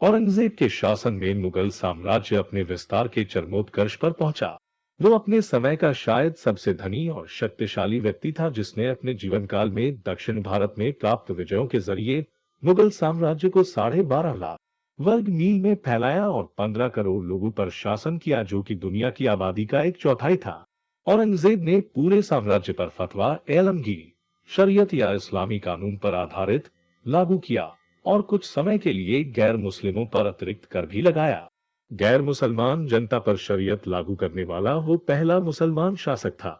औरंगजेब के शासन में मुगल साम्राज्य अपने विस्तार के चरमोत्कर्ष पर पहुंचा। वो अपने समय का शायद सबसे धनी और शक्तिशाली व्यक्ति था, जिसने अपने जीवन काल में दक्षिण भारत में प्राप्त विजयों के जरिए मुगल साम्राज्य को 12.5 लाख वर्ग मील में फैलाया और 15 करोड़ लोगों पर शासन किया, जो कि दुनिया की आबादी का 1/4 था। औरंगजेब ने पूरे साम्राज्य पर फतवा आलमगीर, शरीयत या इस्लामी कानून पर आधारित लागू किया और कुछ समय के लिए गैर मुस्लिमों पर अतिरिक्त कर भी लगाया। गैर मुसलमान जनता पर शरीयत लागू करने वाला वो पहला मुसलमान शासक था।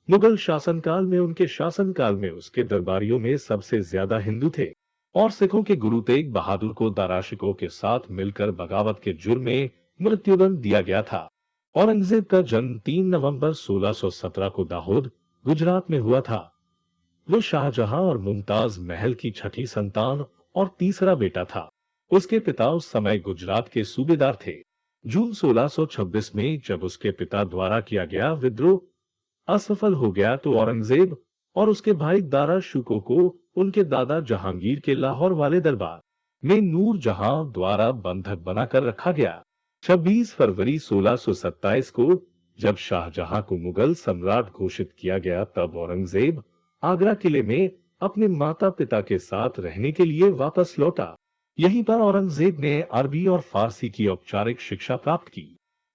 मुगल शासनकाल में उनके शासनकाल में उसके दरबारियों में सबसे ज्यादा हिंदू थे और सिखों के गुरु तेग बहादुर को दाराशिकों के साथ मिलकर बगावत के जुर्म में मृत्युदंड दिया गया था। औरंगजेब का जन्म 3 नवंबर 1617 को दाहोद, गुजरात में हुआ था। वो शाहजहां और मुमताज महल की छठी संतान और तीसरा बेटा था। उसके पिता उस समय गुजरात के सूबेदार थे। जून 1626 में जब उसके पिता द्वारा किया गया विद्रोह असफल हो गया तो औरंगजेब और उसके भाई दारा शुको को उनके दादा जहांगीर के लाहौर वाले दरबार में नूर जहां द्वारा बंधक बनाकर रखा गया। 26 फरवरी 1627 को जब शाहजहां को मुगल सम्राट घोषित किया गया, तब औरंगजेब आगरा किले में अपने माता पिता के साथ रहने के लिए वापस लौटा। यहीं पर औरंगजेब ने अरबी और फारसी की औपचारिक शिक्षा प्राप्त की।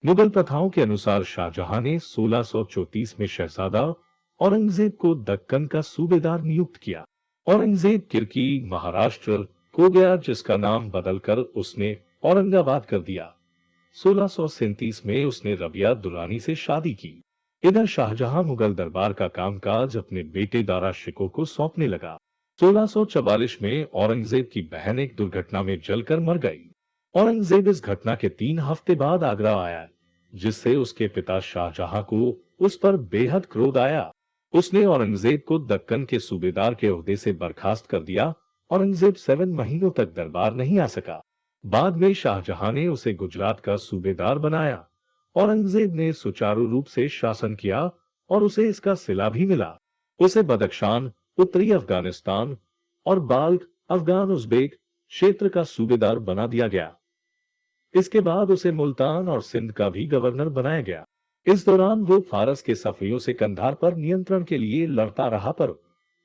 मुगल प्रथाओं के अनुसार शाहजहां ने 1634 में शहजादा औरंगजेब को दक्कन का सूबेदार नियुक्त किया। औरंगजेब किरकी महाराष्ट्र को गया, जिसका नाम बदलकर उसने औरंगाबाद कर दिया। 1637 में उसने रबिया दुरानी से शादी की। इधर शाहजहां मुगल दरबार का कामकाज अपने बेटे दारा शिकोह को सौंपने लगा। 1644 में औरंगजेब की बहन एक दुर्घटना में जलकर मर गई। औरंगजेब इस घटना के 3 हफ्ते बाद आगरा आया, जिससे उसके पिता शाहजहां को उस पर बेहद क्रोध आया। उसने औरंगजेब को दक्कन के सूबेदार के ओहदे से बर्खास्त कर दिया। औरंगजेब 7 महीनों तक दरबार नहीं आ सका। बाद में शाहजहां ने उसे गुजरात का सूबेदार बनाया। औरंगजेब ने सुचारू रूप से शासन किया और उसे इसका सिला भी मिला। उसे बदख्शान, उत्तरी अफगानिस्तान और बाल्क अफगान उज़्बेक क्षेत्र का सूबेदार बना दिया गया। इसके बाद उसे मुल्तान और सिंध का भी गवर्नर बनाया गया। इस दौरान वो फारस के सफियों से कंधार पर नियंत्रण के लिए लड़ता रहा, पर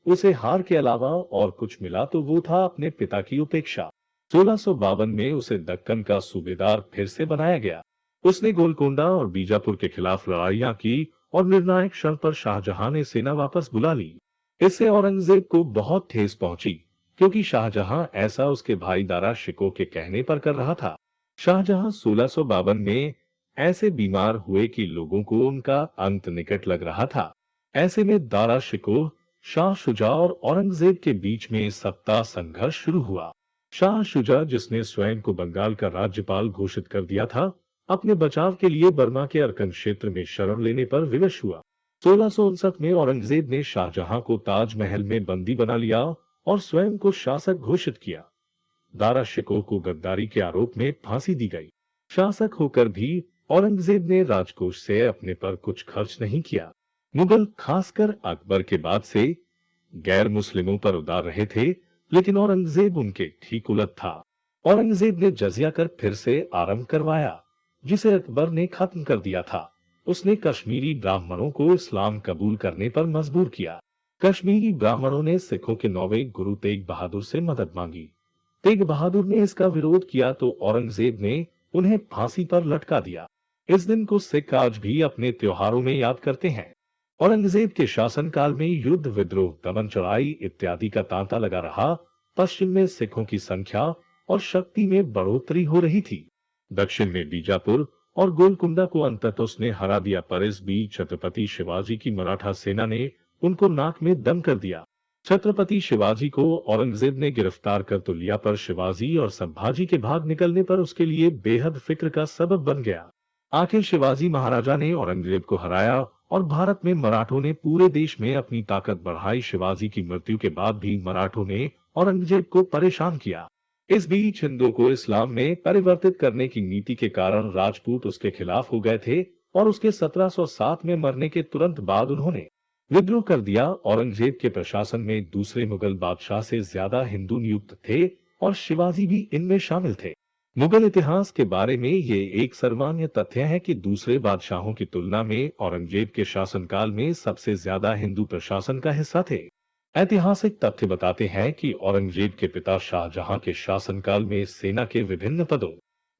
उसे हार के अलावा और कुछ मिला तो वो था अपने पिता की उपेक्षा। 1652 में उसे दक्कन का सूबेदार फिर से बनाया गया। उसने गोलकोंडा और बीजापुर के खिलाफ लड़ाइयां की और निर्णायक क्षण पर शाहजहां ने सेना वापस बुला ली। इससे औरंगजेब को बहुत ठेस पहुंची, क्योंकि शाहजहां ऐसा उसके भाई दारा शिकोह के कहने पर कर रहा था। शाहजहां 1652 में ऐसे बीमार हुए कि लोगों को उनका अंत निकट लग रहा था। ऐसे में दारा शिकोह, शाह शुजा और औरंगजेब के बीच में सत्ता संघर्ष शुरू हुआ। शाह शुजा, जिसने स्वयं को बंगाल का राज्यपाल घोषित कर दिया था, अपने बचाव के लिए बर्मा के अरकन क्षेत्र में शरण लेने पर विवश हुआ। 1659 में औरंगजेब ने शाहजहां को ताजमहल में बंदी बना लिया और स्वयं को शासक घोषित किया। दारा शिकोह को गद्दारी के आरोप में फांसी दी गई। शासक होकर भी औरंगजेब ने राजकोष से अपने पर कुछ खर्च नहीं किया। मुगल, खासकर अकबर के बाद से, गैर मुस्लिमों पर उदार रहे थे, लेकिन औरंगजेब उनके ठीक उलट था। औरंगजेब ने जजिया कर फिर से आरंभ करवाया, जिसे अकबर ने खत्म कर दिया था। उसने कश्मीरी ब्राह्मणों को इस्लाम कबूल करने पर मजबूर किया। कश्मीरी ब्राह्मणों ने सिखों के 9वें गुरु तेग बहादुर से मदद मांगी। तेग बहादुर ने इसका विरोध किया तो औरंगजेब ने उन्हें फांसी पर लटका दिया। इस दिन को सिख आज भी अपने त्योहारों में याद करते हैं। औरंगजेब के शासनकाल में युद्ध, विद्रोह, दमन, चढ़ाई इत्यादि का तांता लगा रहा। पश्चिम में सिखों की संख्या और शक्ति में बढ़ोतरी हो रही थी। दक्षिण में बीजापुर और गोलकुंडा को अंततः उसने हरा दिया, पर इस बीच छत्रपति शिवाजी की मराठा सेना ने उनको नाक में दम कर दिया। छत्रपति शिवाजी को औरंगजेब ने गिरफ्तार कर तो लिया, पर शिवाजी और संभाजी के भाग निकलने पर उसके लिए बेहद फिक्र का सबब बन गया। आखिर शिवाजी महाराजा ने औरंगजेब को हराया और भारत में मराठों ने पूरे देश में अपनी ताकत बढ़ाई। शिवाजी की मृत्यु के बाद भी मराठों ने औरंगजेब को परेशान किया। इस बीच हिंदुओं को इस्लाम में परिवर्तित करने की नीति के कारण राजपूत उसके खिलाफ हो गए थे और उसके 1707 में मरने के तुरंत बाद उन्होंने विद्रोह कर दिया। औरंगजेब के प्रशासन में दूसरे मुगल बादशाह से ज्यादा हिंदू नियुक्त थे और शिवाजी भी इनमें शामिल थे। मुगल इतिहास के बारे में ये एक सर्वमान्य तथ्य है कि दूसरे बादशाहों की तुलना में औरंगजेब के शासनकाल में सबसे ज्यादा हिंदू प्रशासन का हिस्सा थे। ऐतिहासिक तथ्य बताते हैं कि औरंगजेब के पिता शाहजहां के शासनकाल में सेना के विभिन्न पदों,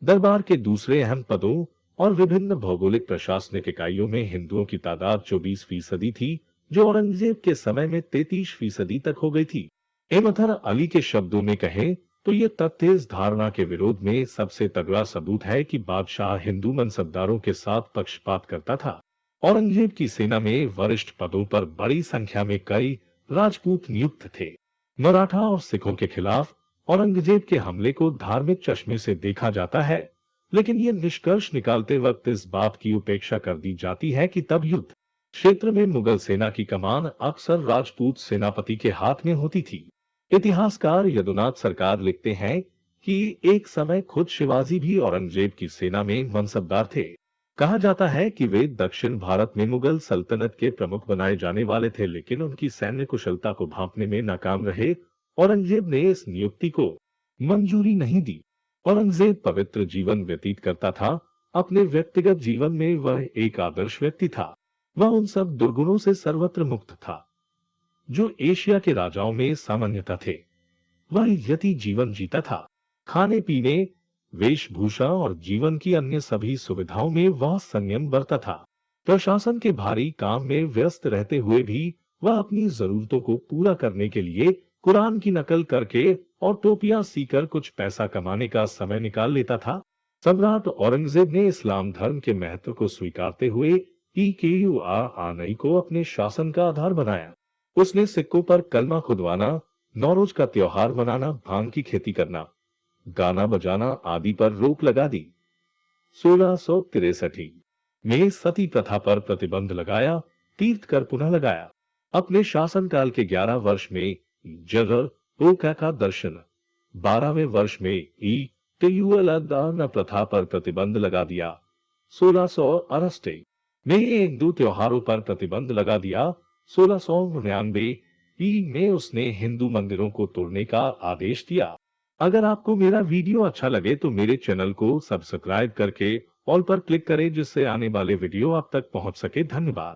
दरबार के दूसरे अहम पदों और विभिन्न भौगोलिक प्रशासनिक इकाइयों में हिंदुओं की तादाद 24% थी, जो औरंगजेब के समय में 33% तक हो गई थी। इमथर अली के शब्दों में कहें तो ये तथ्य इस धारणा के विरोध में सबसे तगड़ा सबूत है कि बादशाह हिंदू मनसबदारों के साथ पक्षपात करता था। औरंगजेब की सेना में वरिष्ठ पदों पर बड़ी संख्या में कई राजपूत नियुक्त थे। मराठा और सिखों के खिलाफ औरंगजेब के हमले को धार्मिक चश्मे से देखा जाता है, लेकिन ये निष्कर्ष निकालते वक्त इस बात की उपेक्षा कर दी जाती है कि तब युद्ध क्षेत्र में मुगल सेना की कमान अक्सर राजपूत सेनापति के हाथ में होती थी। इतिहासकार यदुनाथ सरकार लिखते हैं कि एक समय खुद शिवाजी भी औरंगजेब की सेना में मनसबदार थे। कहा जाता है कि वे दक्षिण भारत में मुगल सल्तनत के प्रमुख बनाए जाने वाले थे, लेकिन उनकी सैन्य कुशलता को भांपने में नाकाम रहे। औरंगजेब ने इस नियुक्ति को मंजूरी नहीं दी। औरंगजेब पवित्र जीवन व्यतीत करता था। अपने व्यक्तिगत जीवन में वह एक आदर्श व्यक्ति था। वह उन सब दुर्गुणों से सर्वत्र मुक्त था जो एशिया के राजाओं में सामान्यता थे। वह यति जीवन जीता था। खाने पीने, वेशभूषा और जीवन की अन्य सभी सुविधाओं में वह संयम बरता था। प्रशासन के भारी काम में व्यस्त रहते हुए भी वह अपनी जरूरतों को पूरा करने के लिए कुरान की नकल करके और टोपियां सीकर कुछ पैसा कमाने का समय निकाल लेता था। सम्राट औरंगजेब ने इस्लाम धर्म के महत्व को स्वीकारते हुए ईकेयूआरआई को अपने शासन का आधार बनाया। उसने सिक्कों पर कलमा खुदवाना, नौरोज का त्योहार मनाना, भांग की खेती करना, गाना बजाना आदि पर रोक लगा दी। 1663 में सती प्रथा पर प्रतिबंध लगाया। तीर्थ कर पुनः लगाया। अपने शासनकाल के 11 वर्ष में जगर ओका का दर्शन, 12वें वर्ष में तेयुअलदान प्रथा पर प्रतिबंध लगा दिया। 1668 में एक दो त्योहारों पर प्रतिबंध लगा दिया। 1699 में उसने हिंदू मंदिरों को तोड़ने का आदेश दिया। अगर आपको मेरा वीडियो अच्छा लगे तो मेरे चैनल को सब्सक्राइब करके ऑल पर क्लिक करें, जिससे आने वाले वीडियो आप तक पहुंच सके। धन्यवाद।